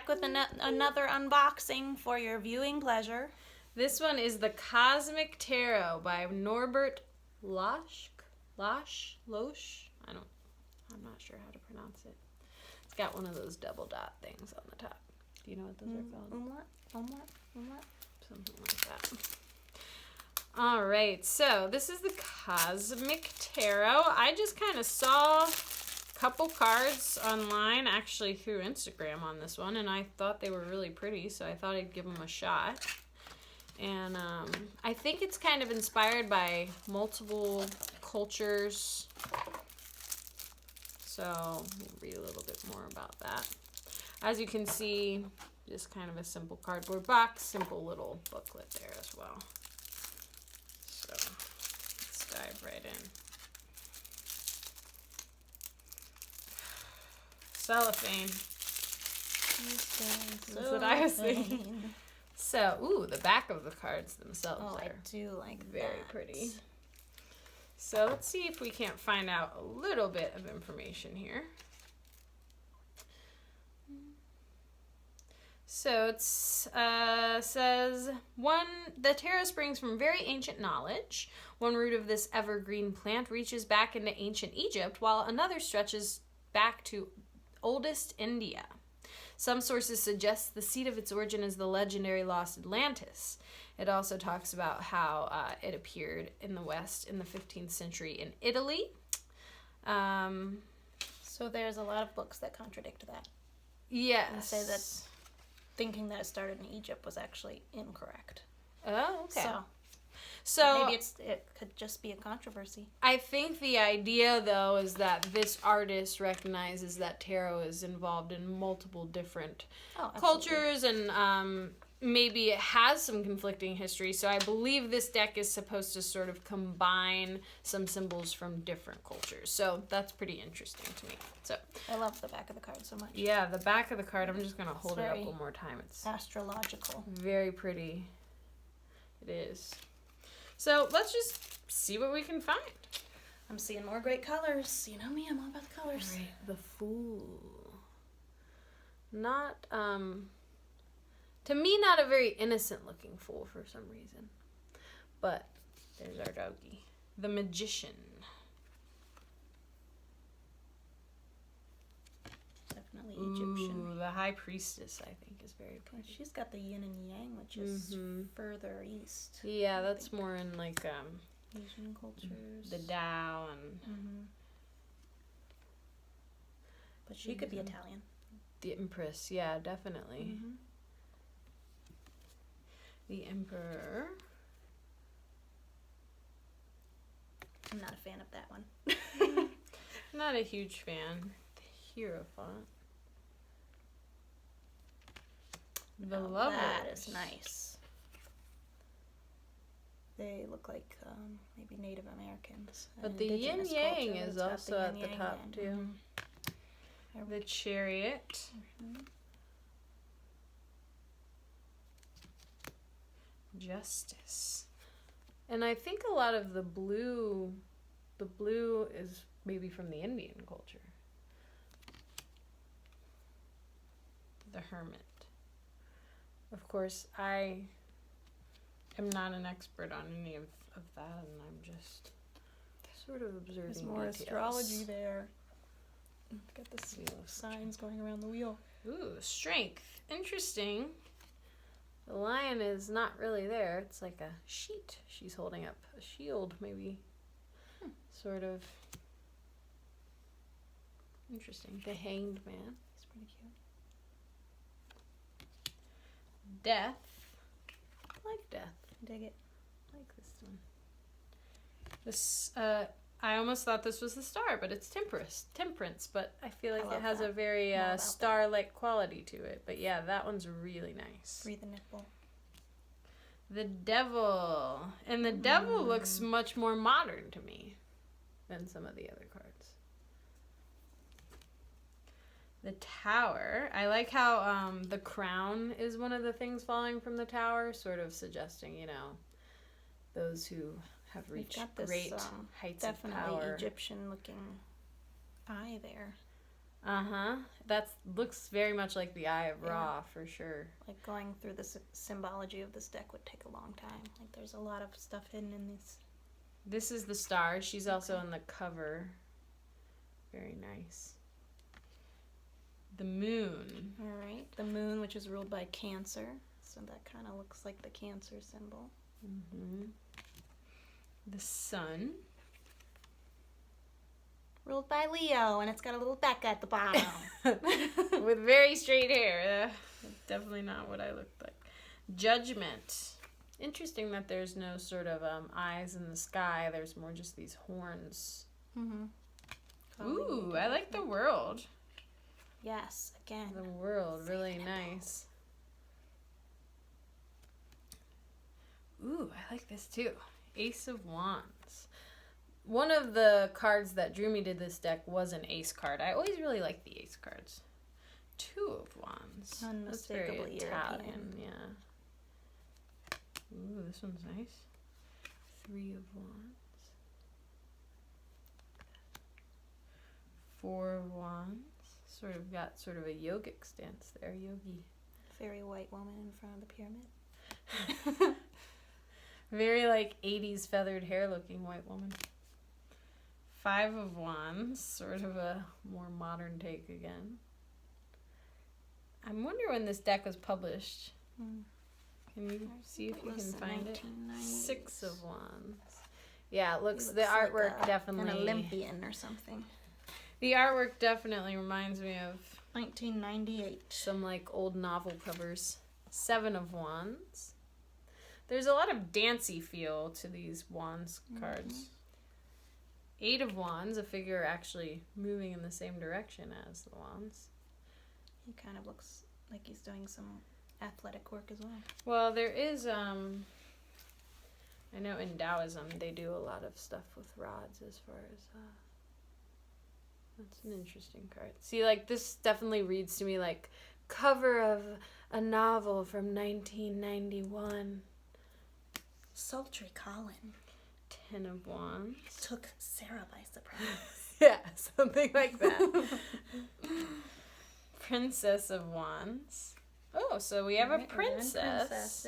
back with another unboxing for your viewing pleasure. This one is the Cosmic Tarot by Norbert Losche. I'm not sure how to pronounce it. It's got one of those double dot things on the top. Do you know what those are called? Umlaut. Something like that. All right, so this is the Cosmic Tarot. I just kind of saw a couple cards online, actually through Instagram on this one, and I thought they were really pretty, so I thought I'd give them a shot. And I think it's kind of inspired by multiple cultures. So we'll read a little bit more about that. As you can see, just kind of a simple cardboard box, simple little booklet there as well. So let's dive right in. Cellophane. That's what I was thinking. So, ooh, the back of the cards themselves are I do like very pretty. So let's see if we can't find out a little bit of information here. So it says, the tarot springs from very ancient knowledge. One root of this evergreen plant reaches back into ancient Egypt, while another stretches back to oldest India. Some sources suggest the seat of its origin is the legendary lost Atlantis. It also talks about how it appeared in the West in the 15th century in Italy. So there's a lot of books that contradict that. Yes. And say that thinking that it started in Egypt was actually incorrect. Oh, okay. So maybe it could just be a controversy. I think the idea, though, is that this artist recognizes that tarot is involved in multiple different cultures, and maybe it has some conflicting history. So I believe this deck is supposed to sort of combine some symbols from different cultures. So that's pretty interesting to me. So I love the back of the card so much. Yeah, the back of the card. I'm just going to hold it up one more time. It's astrological. Very pretty. It is. So let's just see what we can find. I'm seeing more great colors. You know me, I'm all about the colors. All right, the Fool. Not, to me, not a very innocent looking fool for some reason. But there's our doggy. The Magician. Definitely Egyptian. Ooh, the High Priestess, I think, is very pretty. She's got the yin and yang, which is further east. Yeah, that's more in like Asian cultures. The Tao and. But she could be Italian. The Empress, yeah, definitely. The Emperor. I'm not a fan of that one. Not a huge fan. The Hierophant. The Lovers. That is nice. They look like maybe Native Americans. But the Yin Yang is also at the top too. The Chariot. Justice. And I think a lot of the blue is maybe from the Indian culture. The Hermit. Of course, I am not an expert on any of that, and I'm just sort of observing There's more details. astrology there. Got the signs going around the wheel. Ooh, Strength. Interesting. The lion is not really there. It's like a sheet she's holding up. A shield, maybe. Sort of. Interesting. The Hanged Man. It's pretty cute. Death. I like Death. Dig it. I like this one. This, I almost thought this was the Star, but it's Temperance, but I feel like it has a very star-like quality to it. But yeah, that one's really nice. Breathe the nipple. The Devil. And the Devil looks much more modern to me than some of the other cards. The Tower. I like how the crown is one of the things falling from the tower, sort of suggesting, you know, those who have reached great heights of power. Definitely Egyptian-looking eye there. That looks very much like the Eye of Yeah. Ra, for sure. Like going through the symbology of this deck would take a long time. Like there's a lot of stuff hidden in this. This is the star. She's also on the cover. Very nice. The moon. All right. The moon, which is ruled by Cancer. So that kind of looks like the Cancer symbol. The sun. Ruled by Leo, and it's got a little Becca at the bottom. With very straight hair. Definitely not what I looked like. Judgment. Interesting that there's no sort of eyes in the sky. There's more just these horns. Ooh, I like the world. Yes, again. The world, really nice. Ooh, I like this too. Ace of Wands. One of the cards that drew me to this deck was an ace card. I always really like the ace cards. Two of Wands. That's very Unmistakably Italian, European. yeah. Ooh, this one's nice. Three of Wands. Four of Wands. Got sort of a yogic stance there, yogi. Very white woman in front of the pyramid. Very like 80s feathered hair looking white woman. Five of Wands, sort of a more modern take again. I wonder when this deck was published. Can you see if you can find it? 1990s. Six of Wands. Yeah, it looks, the Looks artwork like definitely. an Olympian or something. The artwork definitely reminds me of 1998. some like old novel covers. Seven of Wands. There's a lot of dancey feel to these Wands cards. Eight of Wands, a figure actually moving in the same direction as the Wands. He kind of looks like he's doing some athletic work as well. Well, there is, I know in Taoism they do a lot of stuff with rods as far as, that's an interesting card. See, like, this definitely reads to me like cover of a novel from 1991. Sultry Colin. Ten of Wands. Took Sarah by surprise. Yeah, something like that. Princess of Wands. Oh, so we have a princess.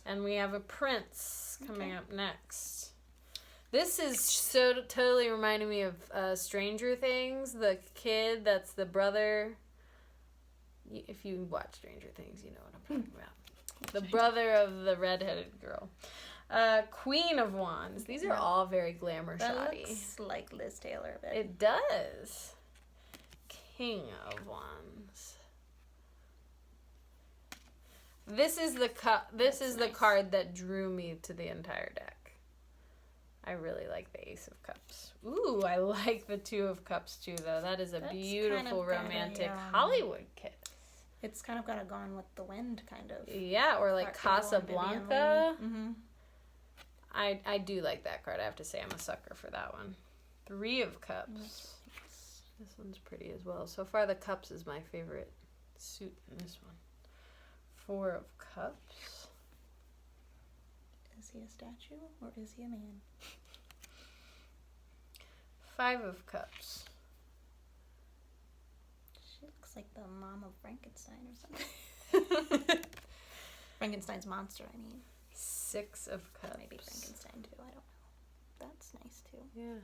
And we have a prince coming up next. This is so totally reminding me of Stranger Things. The kid that's the brother. If you watch Stranger Things, you know what I'm talking about. The brother of the redheaded girl. Queen of Wands. These are all very glamour That shoddy. looks like Liz Taylor a bit. It does. King of Wands. This is the the card that drew me to the entire deck. I really like the Ace of Cups. Ooh, I like the Two of Cups too, though. That is a beautiful romantic Hollywood kiss. It's kind of got a Gone with the Wind kind of. Yeah, or like Casablanca. Mm-hmm. I do like that card. I have to say I'm a sucker for that one. Three of Cups. This one's pretty as well. So far, the Cups is my favorite suit in this one. Four of Cups. Is he a statue or is he a man? Five of Cups. She looks like the mom of Frankenstein or something. Frankenstein's monster, I mean. Six of Cups. Maybe Frankenstein too, I don't know. That's nice too. Yeah.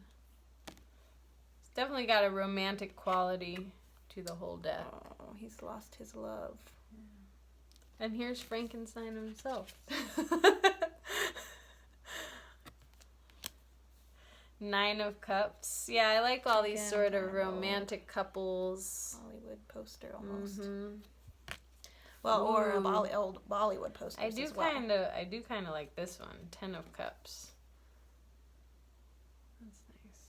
It's definitely got a romantic quality to the whole deck. Oh, he's lost his love. And here's Frankenstein himself. Nine of Cups. Yeah, I like all these sort of romantic couples. Hollywood poster almost. Mm-hmm. Well, or of old Bollywood posters I do as well. kind of like this one. 10 of Cups. That's nice.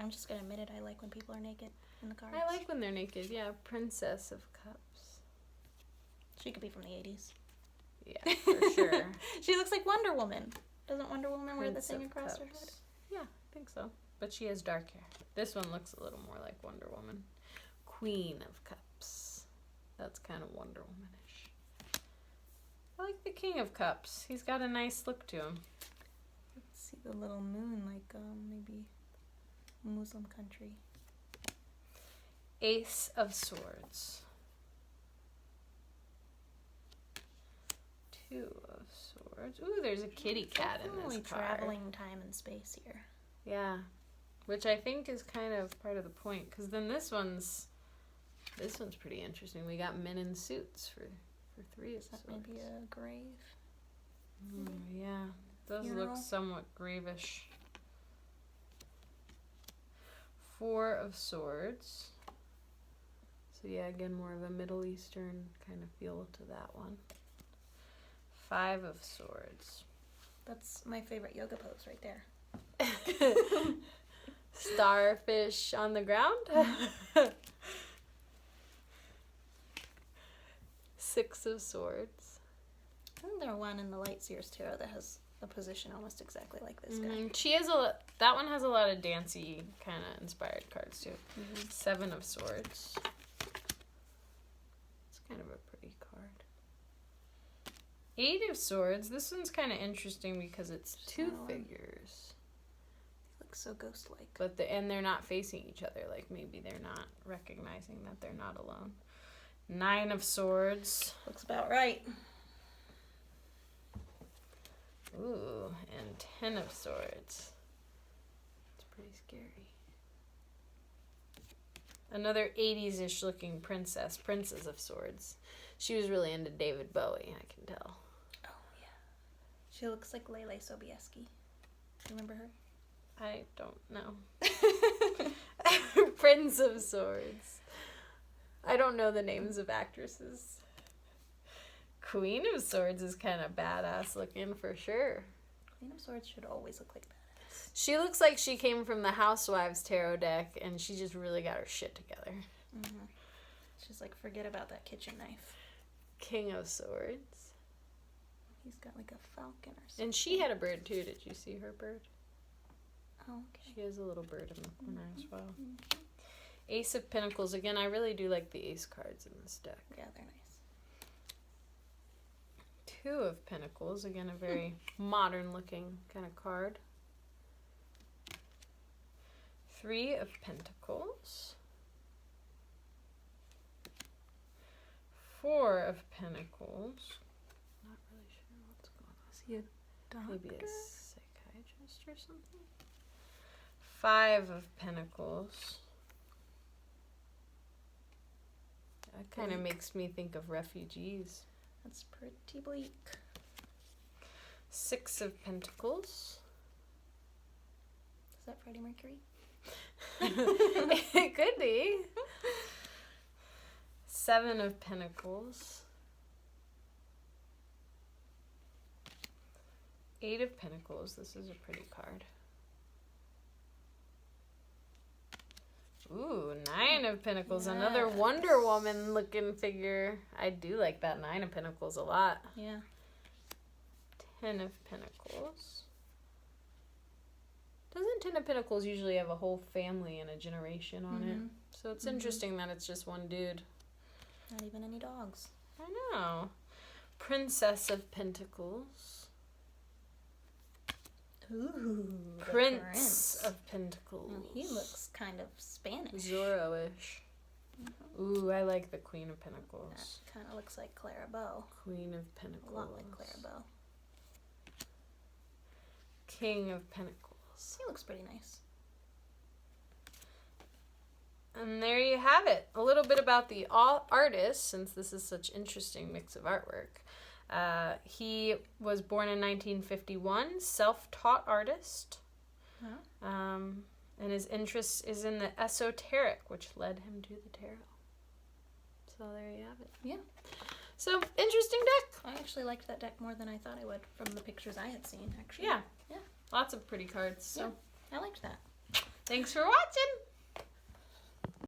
I'm just gonna admit it. I like when people are naked in the cards. I like when they're naked. Yeah, Princess of Cups. She could be from the 80s. Yeah, for sure. She looks like Wonder Woman. Doesn't Wonder Woman wear the Prince thing of across her Cups. head? Yeah, I think so. But she has dark hair. This one looks a little more like Wonder Woman. Queen of Cups. That's kind of Wonder Womanish. I like the King of Cups. He's got a nice look to him. Let's see the little moon, like maybe Muslim country. Ace of Swords. 2 of Swords. Ooh, there's a kitty cat in Definitely this card. traveling time and space here. Yeah, which I think is kind of part of the point, because then this one's pretty interesting. We got men in suits for 3 of Is that Swords. maybe a grave? Yeah, those Funeral? look somewhat gravish. 4 of Swords. So yeah, again, more of a Middle Eastern kind of feel to that one. 5 of Swords. That's my favorite yoga pose right there. Starfish on the ground. 6 of Swords. Isn't there one in the Light Seers Tarot that has a position almost exactly like this guy? She has that one has a lot of dancey kind of inspired cards too. 7 of Swords. It's kind of a pretty card. 8 of Swords. This one's kind of interesting because it's 2 figures. He looks so ghost-like. But they're not facing each other. Like maybe they're not recognizing that they're not alone. 9 of Swords. Looks about right. Ooh, and 10 of Swords. It's pretty scary. Another 80s-ish looking princess of Swords. She was really into David Bowie, I can tell. Oh, yeah. She looks like Lele Sobieski. Remember her? I don't know. Prince of Swords. I don't know the names of actresses. Queen of Swords is kind of badass looking for sure. Queen of Swords should always look like badass. She looks like she came from the Housewives tarot deck and she just really got her shit together. Mm-hmm. She's like, forget about that kitchen knife. King of Swords. He's got like a falcon or something. And she had a bird too. Did you see her bird? Oh, okay. She has a little bird in the corner as well. Ace of Pentacles. Again, I really do like the ace cards in this deck. Yeah, they're nice. 2 of Pentacles. Again, a very modern looking kind of card. 3 of Pentacles. 4 of Pentacles. Not really sure what's going on. Is he a doctor? Maybe a psychiatrist or something. 5 of Pentacles. That kind of makes me think of refugees. That's pretty bleak. 6 of Pentacles. Is that Freddie Mercury? It could be. 7 of Pentacles. 8 of Pentacles. This is a pretty card. Ooh, 9 of Pentacles. Yes. Another Wonder Woman looking figure. I do like that 9 of Pentacles a lot. Yeah. 10 of Pentacles. Doesn't 10 of Pentacles usually have a whole family and a generation on it? So it's interesting that it's just one dude. Not even any dogs. I know. Princess of Pentacles. Ooh. Prince of Pentacles. Well, he looks kind of Spanish. Zorro-ish. Ooh, I like the Queen of Pentacles. That kind of looks like Clara Bow. Queen of Pentacles. A lot like Clara Bow. King of Pentacles. He looks pretty nice. And there you have it. A little bit about the artist, since this is such interesting mix of artwork. He was born in 1951, self-taught artist. Huh? And his interest is in the esoteric, which led him to the tarot. So there you have it. Yeah. So, interesting deck. I actually liked that deck more than I thought I would from the pictures I had seen, actually. Yeah. Yeah. Lots of pretty cards. So yeah, I liked that. Thanks for watching.